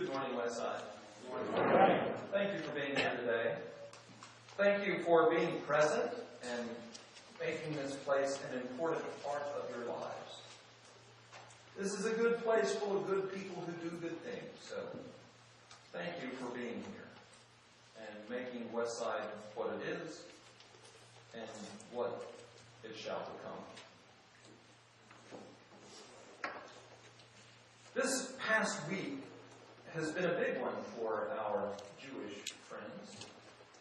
Good morning, Westside. Good morning. Thank you for being here today. Thank you for being present and making this place an important part of your lives. This is a good place full of good people who do good things. So thank you for being here and making Westside what it is and what it shall become. This past week has been a big one for our Jewish friends.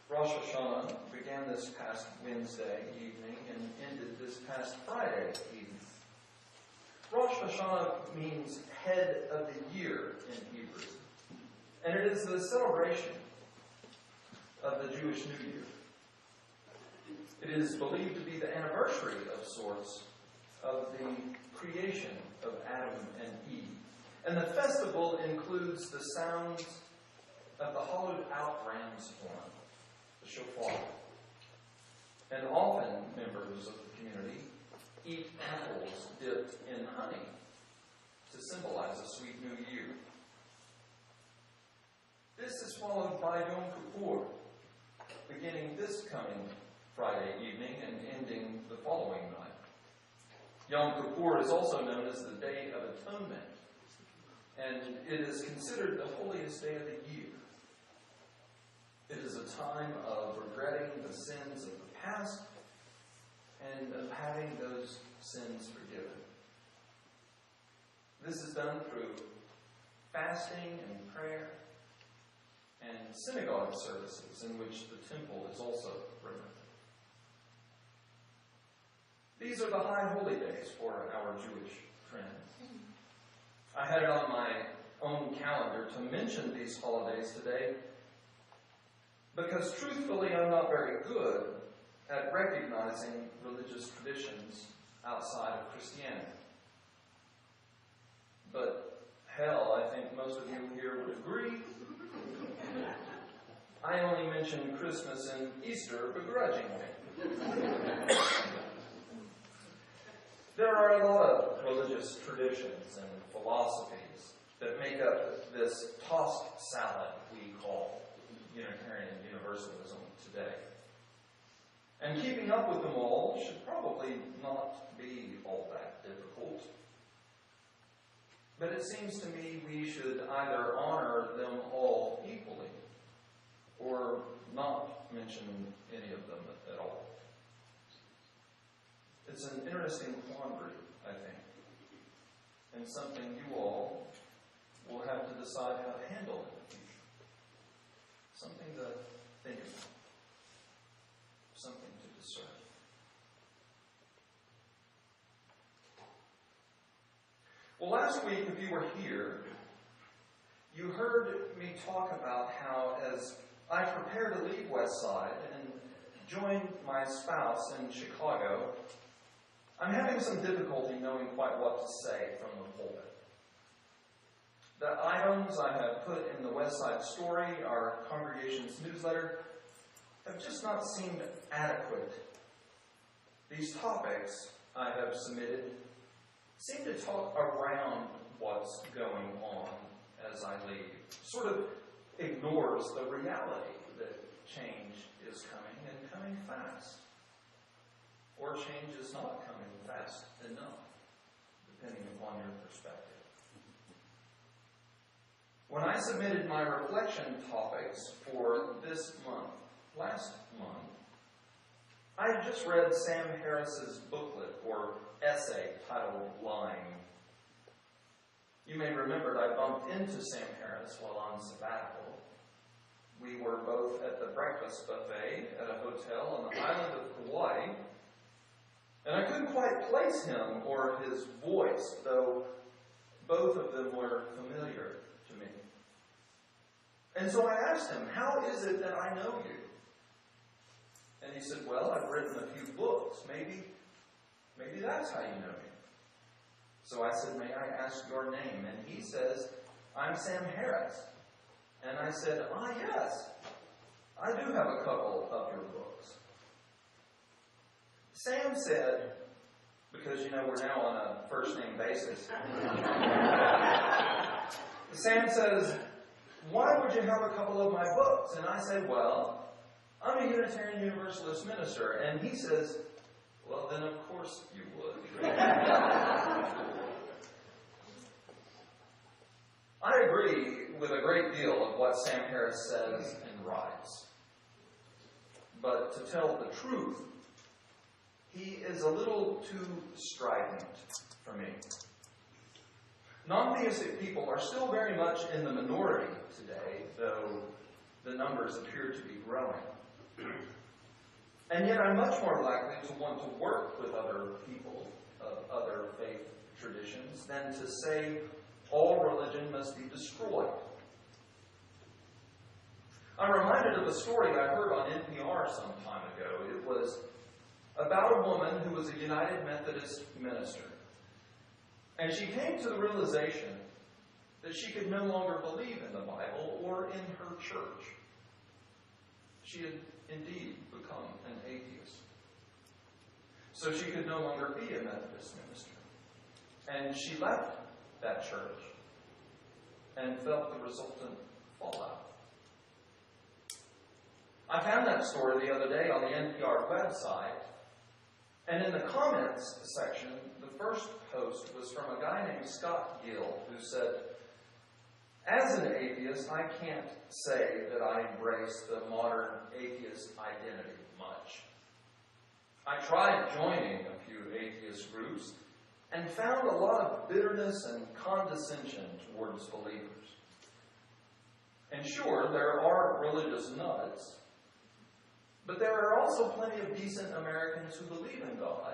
Rosh Hashanah began this past Wednesday evening and ended this past Friday evening. Rosh Hashanah means head of the year in Hebrew, and it is the celebration of the Jewish New Year. It is believed to be the anniversary of sorts of the creation of Adam and Eve. And the festival includes the sounds of the hollowed-out ram's horn, the shofar. And often members of the community eat apples dipped in honey to symbolize a sweet new year. This is followed by Yom Kippur, beginning this coming Friday evening and ending the following night. Yom Kippur is also known as the Day of Atonement, and it is considered the holiest day of the year. It is a time of regretting the sins of the past and of having those sins forgiven. This is done through fasting and prayer and synagogue services in which the temple is also remembered. These are the high holy days for our Jewish friends. I had it on my own calendar to mention these holidays today because truthfully I'm not very good at recognizing religious traditions outside of Christianity. But hell, I think most of you here would agree. I only mention Christmas and Easter begrudgingly. There are a lot of religious traditions and philosophies that make up this tossed salad we call Unitarian Universalism today. And keeping up with them all should probably not be all that difficult. But it seems to me we should either honor them all equally or not mention any of them at all. It's an interesting quandary, I think, and something you all will have to decide how to handle in the future. Something to think about. Something to discern. Well, last week, if you were here, you heard me talk about how as I prepare to leave Westside and join my spouse in Chicago, I'm having some difficulty knowing quite what to say from the pulpit. The items I have put in the Westside Story, our congregation's newsletter, have just not seemed adequate. These topics I have submitted seem to talk around what's going on as I leave. Sort of ignores the reality that change is coming and coming fast. Or change is not coming fast enough, depending upon your perspective. When I submitted my reflection topics for this month, last month, I had just read Sam Harris's booklet or essay titled Lying. You may remember I bumped into Sam Harris while on sabbatical. We were both at the breakfast buffet at a hotel on the island of Hawaii. And I couldn't quite place him or his voice, though both of them were familiar to me. And so I asked him, how is it that I know you? And he said, well, I've written a few books. Maybe that's how you know me. So I said, may I ask your name? And he says, I'm Sam Harris. And I said, yes, I do have a couple of your books. Sam said, because, we're now on a first-name basis. Sam says, why would you have a couple of my books? And I say, well, I'm a Unitarian Universalist minister. And he says, well, then of course you would. I agree with a great deal of what Sam Harris says and writes. But to tell the truth, he is a little too strident for me. Non-theistic people are still very much in the minority today, though the numbers appear to be growing. And yet I'm much more likely to want to work with other people of other faith traditions than to say all religion must be destroyed. I'm reminded of a story I heard on NPR some time ago. It was about a woman who was a United Methodist minister. And she came to the realization that she could no longer believe in the Bible or in her church. She had indeed become an atheist. So she could no longer be a Methodist minister. And she left that church and felt the resultant fallout. I found that story the other day on the NPR website, and in the comments section, the first post was from a guy named Scott Gill, who said, as an atheist, I can't say that I embrace the modern atheist identity much. I tried joining a few atheist groups and found a lot of bitterness and condescension towards believers. And sure, there are religious nuts, but there are also plenty of decent Americans who believe in God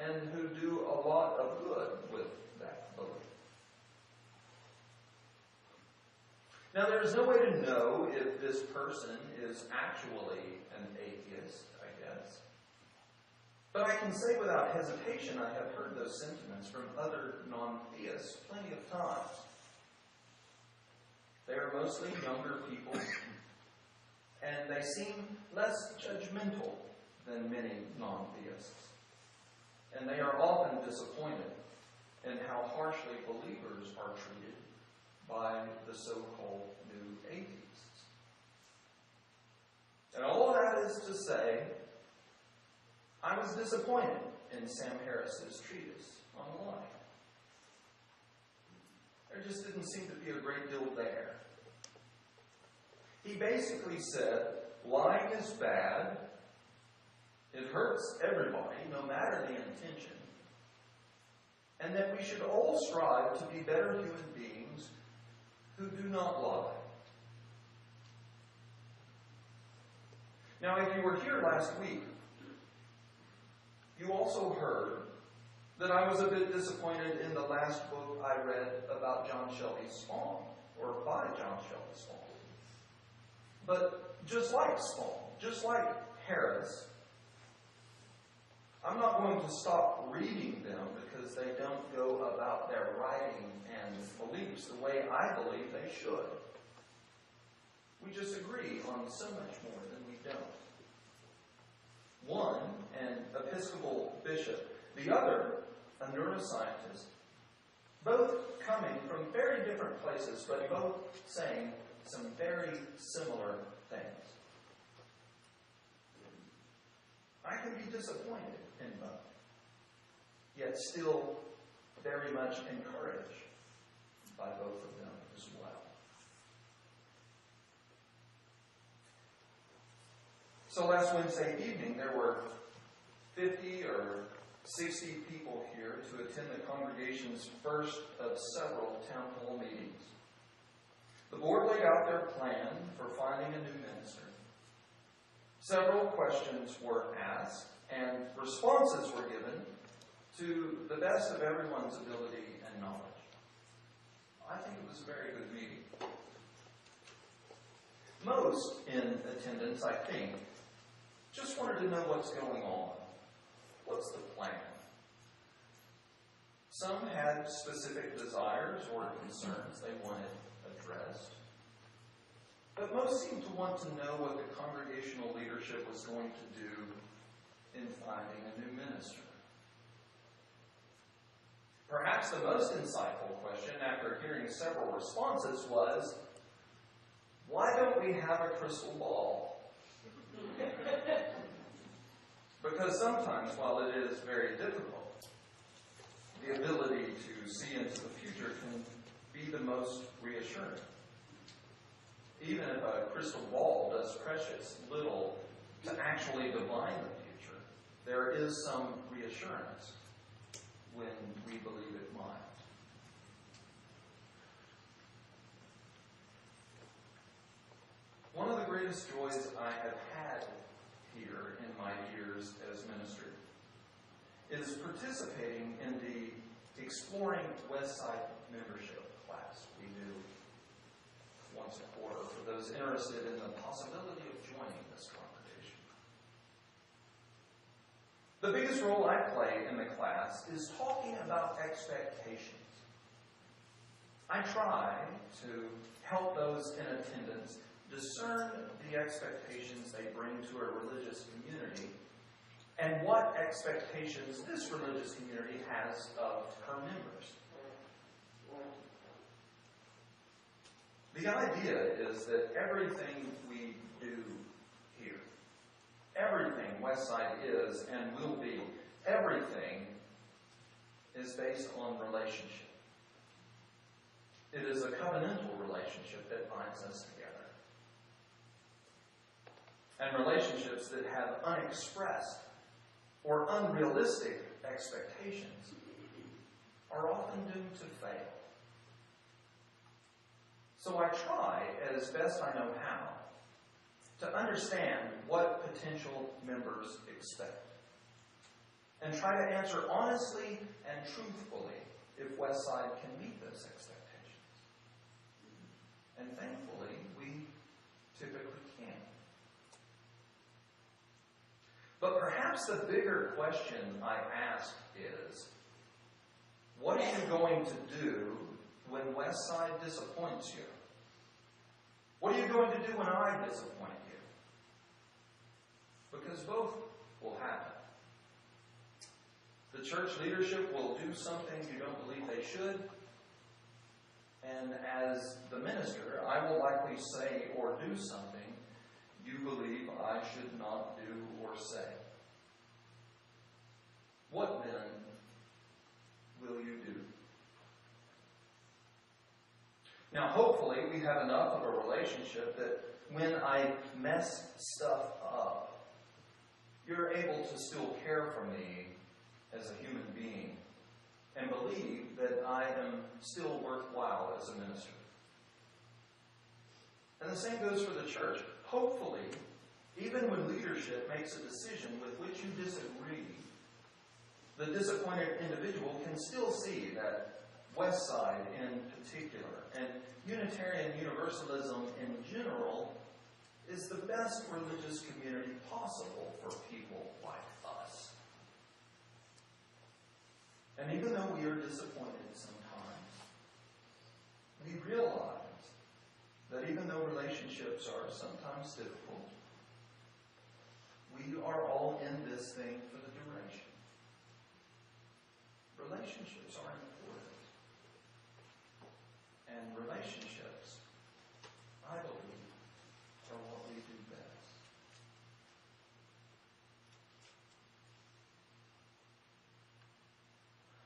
and who do a lot of good with that belief. Now, there is no way to know if this person is actually an atheist, I guess. But I can say without hesitation I have heard those sentiments from other non-theists plenty of times. They are mostly younger people, and they seem less judgmental than many non-theists. And they are often disappointed in how harshly believers are treated by the so-called new atheists. And all of that is to say, I was disappointed in Sam Harris's treatise on lying. There just didn't seem to be a great deal there. He basically said, lying is bad. It hurts everybody, no matter the intention. And that we should all strive to be better human beings who do not lie. Now, if you were here last week, you also heard that I was a bit disappointed in the last book I read about John Shelby's Spawn, or by John Shelby's Spawn. But just like Spawn, just like Harris, I'm not going to stop reading them because they don't go about their writing and beliefs the way I believe they should. We just agree on so much more than we don't. One, an Episcopal bishop, the other, a neuroscientist, both coming from very different places, but both saying some very similar things. I can be disappointed in both, yet still very much encouraged by both of them as well. So last Wednesday evening, there were 50 or 60 people here to attend the congregation's first of several town hall meetings. The board laid out their plan for finding a new minister. Several questions were asked, and responses were given to the best of everyone's ability and knowledge. I think it was a very good meeting. Most in attendance, I think, just wanted to know what's going on. What's the plan? Some had specific desires or concerns they wanted addressed. But most seemed to want to know what the congregational leadership was going to do in finding a new minister. Perhaps the most insightful question, after hearing several responses, was, why don't we have a crystal ball? Because sometimes, while it is very difficult, the ability to see into the future can be the most reassuring. Even if a crystal ball does precious little to actually divine the future, there is some reassurance when we believe it might. One of the greatest joys I have had here in my years as minister is participating in the Exploring Westside membership class we do once a quarter for those interested in the possibility of joining this congregation. The biggest role I play in the class is talking about expectations. I try to help those in attendance discern the expectations they bring to a religious community and what expectations this religious community has of her members. The idea is that everything we do here, everything Westside is and will be, everything is based on relationship. It is a covenantal relationship that binds us together. And relationships that have unexpressed or unrealistic expectations are often doomed to fail. So I try, as best I know how, to understand what potential members expect, and try to answer honestly and truthfully if Westside can meet those expectations. And thankfully, we typically can. But perhaps the bigger question I ask is, what are you going to do when Westside disappoints you? What are you going to do when I disappoint you? Because both will happen. The church leadership will do something you don't believe they should. And as the minister, I will likely say or do something you believe I should not do or say. What then will you do? Now, hopefully, we have enough of a relationship that when I mess stuff up, you're able to still care for me as a human being and believe that I am still worthwhile as a minister. And the same goes for the church. Hopefully, even when leadership makes a decision with which you disagree, the disappointed individual can still see that Westside in particular, and Unitarian Universalism in general, is the best religious community possible for people like us. And even though we are disappointed sometimes, we realize that even though relationships are sometimes difficult, we are all in this thing for the duration. Relationships are important. And relationships, I believe, are what we do best.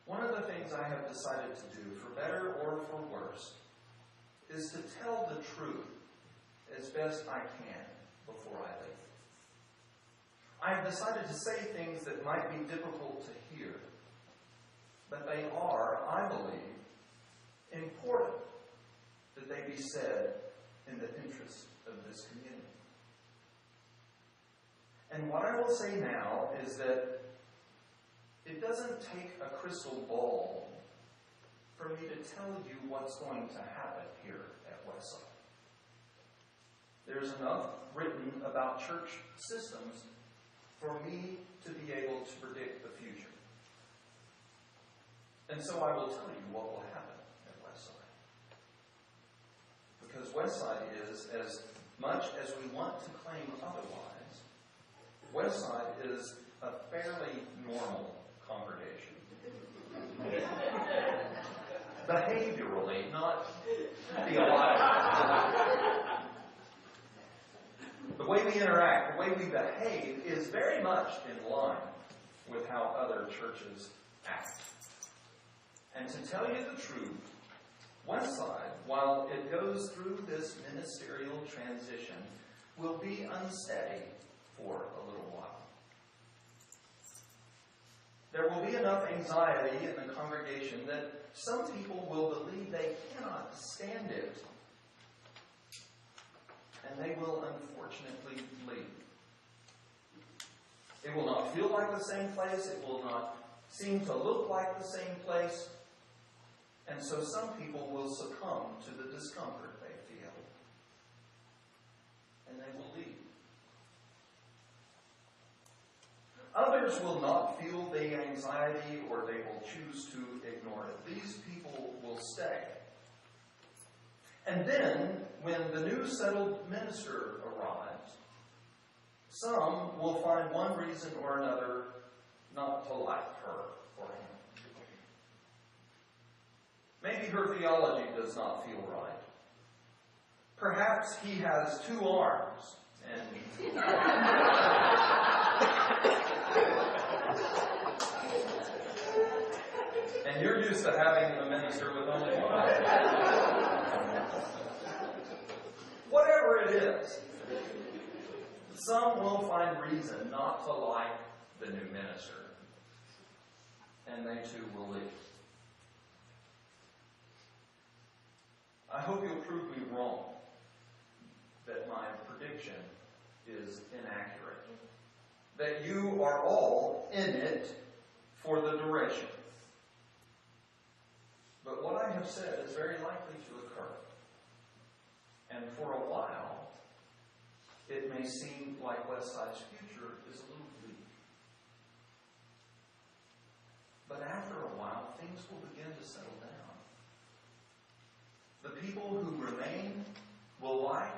One of the things I have decided to do, for better or for worse, is to tell the truth as best I can before I leave. I have decided to say things that might be difficult to hear, but they are, I believe, important that they be said in the interest of this community. And what I will say now is that it doesn't take a crystal ball for me to tell you what's going to happen here at Westside. There's enough written about church systems for me to be able to predict the future. And so I will tell you what will happen at Westside. Because Westside is, as much as we want to claim otherwise, Westside is a fairly normal congregation. Behaviorally, not theologically. we interact, the way we behave, is very much in line with how other churches act. And to tell you the truth, Westside, while it goes through this ministerial transition, will be unsteady for a little while. There will be enough anxiety in the congregation that some people will believe they cannot stand it, and they will unfortunately leave. It will not feel like the same place. It will not seem to look like the same place. And so some people will succumb to the discomfort they feel. And they will leave. Others will not feel the anxiety, or they will choose to ignore it. These people will stay. And then, when the new settled minister arrives, some will find one reason or another not to like her or him. Maybe her theology does not feel right. Perhaps he has 2 arms, and you're used to having a minister with only 1 arm. Whatever it is, some will find reason not to like the new minister, and they too will leave. I hope you'll prove me wrong, that my prediction is inaccurate, that you are all in it for the duration. But what I have said is very likely to occur. And for a while, it may seem like Westside's future is a little bleak. But after a while, things will begin to settle down. The people who remain will like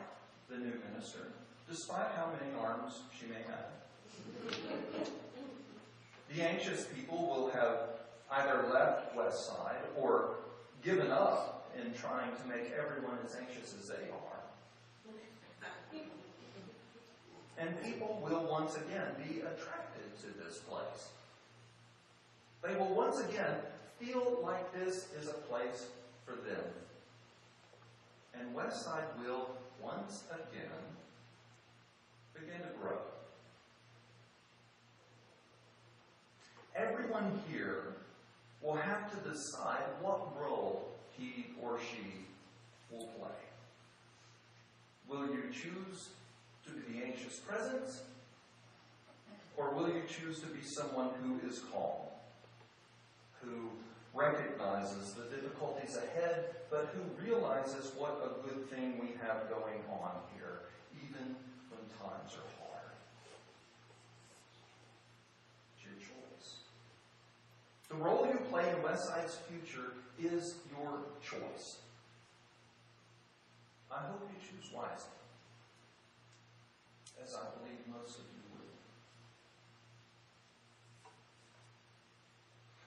the new minister, despite how many arms she may have. The anxious people will have either left Westside or given up in trying to make everyone as anxious as they are. And people will once again be attracted to this place. They will once again feel like this is a place for them. And Westside will once again begin to grow. Everyone here will have to decide what role he or she will play. Will you choose to be the anxious presence? Or will you choose to be someone who is calm, who recognizes the difficulties ahead, but who realizes what a good thing we have going on here, even when times are hard? It's your choice. The role you play in Westside's future is your choice. I hope you choose wisely, as I believe most of you will.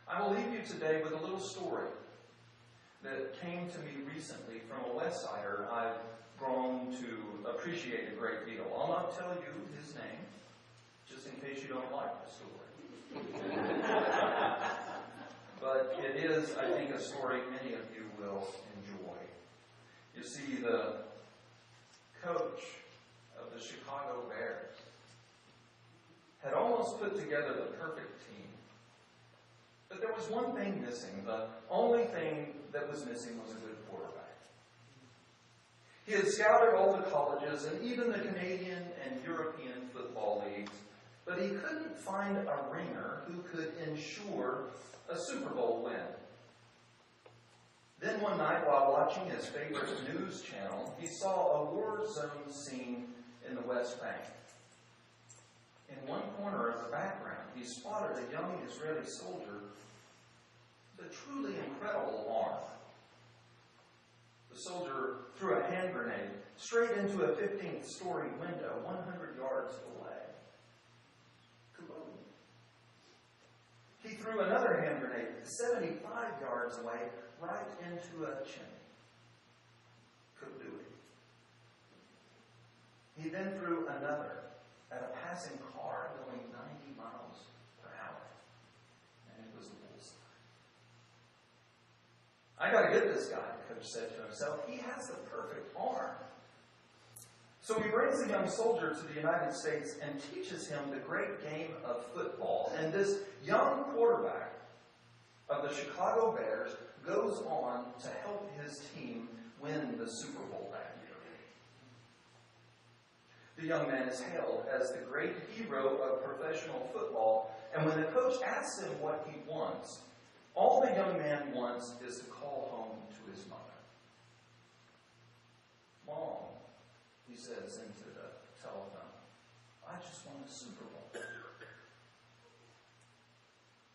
I will leave you today with a little story that came to me recently from a Westsider I've grown to appreciate a great deal. I'll not tell you his name, just in case you don't like the story. But it is, I think, a story many of you will enjoy. You see, the coach of the Chicago Bears had almost put together the perfect team. But there was one thing missing. The only thing that was missing was a good quarterback. He had scouted all the colleges and even the Canadian and European football leagues, but he couldn't find a ringer who could ensure a Super Bowl win. Then one night, while watching his favorite news channel, he saw a war zone scene in the West Bank. In one corner of the background, he spotted a young Israeli soldier with a truly incredible arm. The soldier threw a hand grenade straight into a 15th-story window 100 yards away. Kaboom! He threw another hand grenade 75 yards away, right into a chimney. Couldn't do it. He then threw another passing car going 90 miles per hour. And it was a bullseye. I got to get this guy, the coach said to himself. He has the perfect arm. So he brings the young soldier to the United States and teaches him the great game of football. And this young quarterback of the Chicago Bears goes on to help his team win the Super Bowl that year. The young man is hailed as the great hero of professional football, and when the coach asks him what he wants, all the young man wants is to call home to his mother. Mom, he says into the telephone, I just won a Super Bowl.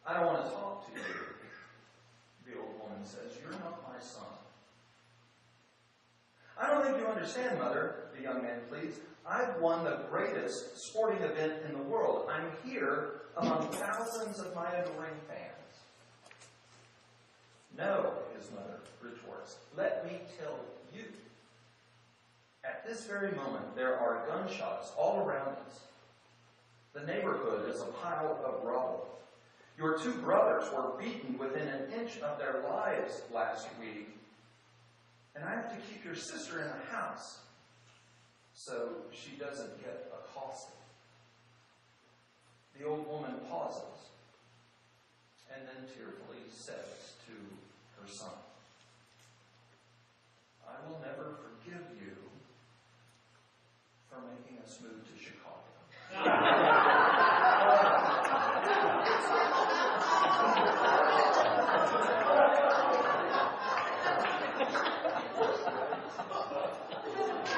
I don't want to talk to you, the old woman says. You're not my son. I don't think you understand, Mother, the young man pleads. I've won the greatest sporting event in the world. I'm here among thousands of my adoring fans. No, his mother retorts. Let me tell you. At this very moment, there are gunshots all around us. The neighborhood is a pile of rubble. Your two brothers were beaten within an inch of their lives last week. And I have to keep your sister in the house so she doesn't get accosted. The old woman pauses and then tearfully says to her son, I will never forgive you for making us move to Chicago.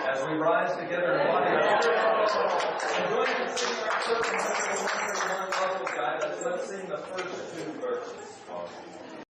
As we rise together in body of and going to sing our church and one local guy, let's sing the first two verses.